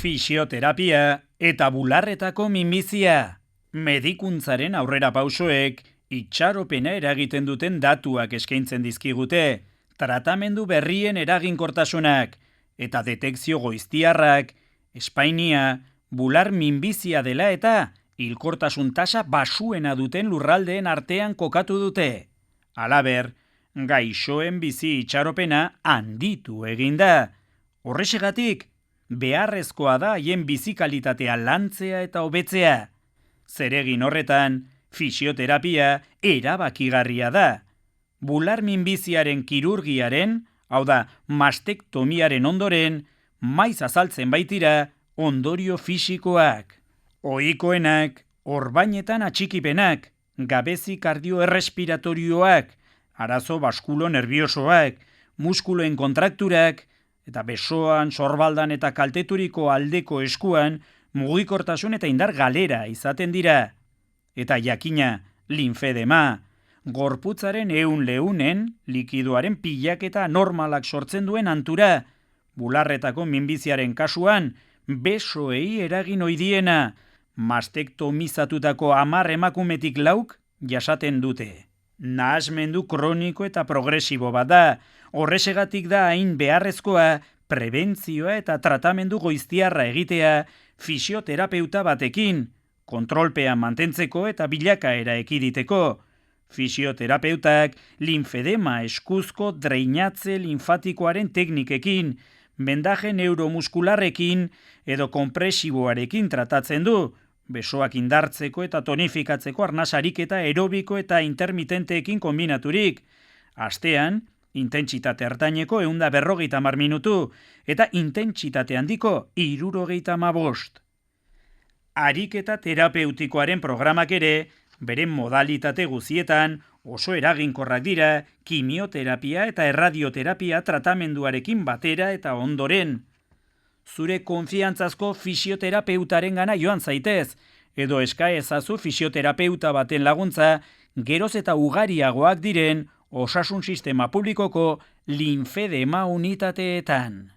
Fisioterapia eta bularretako minbizia. Medikuntzaren aurrera pausoek itxaropena eragiten duten datuak eskaintzen dizkigute, tratamendu berrien eraginkortasunak eta detekzio goiztiarrak, Espainia, bular minbizia dela eta hilkortasun tasa basuena duten lurraldeen artean kokatu dute. Halaber, gaixoen bizi itxaropena handitu egin da. Horrexegatik, beharrezkoa da haien bizikalitatea lantzea eta hobetzea. Zeregin horretan, fisioterapia erabakigarria da. Bular minbiziaren kirurgiaren, hau da, mastektomiaren ondoren, maiz azaltzen baitira ondorio fisikoak. Ohikoenak, orbainetan atxikipenak, gabezi kardioerrespiratorioak, arazo baskulo-nerviosoak, muskuloen kontrakturak, eta besoan, sorbaldan eta kalteturiko aldeko eskuan mugikortasun eta indar galera izaten dira. Eta jakina, linfedema, gorputzaren ehun-lehunen likidoaren pilaketa normalak sortzen duen antura, bularretako minbiziaren kasuan, besoei eragin ohidiena, mastektomizatutako 10 emakumetik 4 jasaten dute. Nahasmendu kroniko eta progresibo bat da, horrexegatik da hain beharrezkoa prebentzioa eta tratamendu goiztiarra egitea fisioterapeuta batekin, kontrolpean mantentzeko eta bilakaera ekiditeko. Fisioterapeutak linfedema eskuzko dreinatze linfatikoaren teknikekin, bendaje neuromuskularrekin edo konpresiboarekin tratatzen du, besoak indartzeko eta tonifikatzeko arnasarik eta aerobiko eta intermitenteekin kombinaturik. Astean, intentsitate ertaineko 150 minutu eta intentsitate handiko 65. Ariketa terapeutikoaren programak ere, beren modalitate guzietan, oso eraginkorrak dira kimioterapia eta erradioterapia tratamenduarekin batera eta ondoren. Zure konfiantzazko fisioterapeutaren gana joan zaitez, edo eska ezazu fisioterapeuta baten laguntza, geroz eta ugariagoak diren osasun sistema publikoko linfedema unitateetan.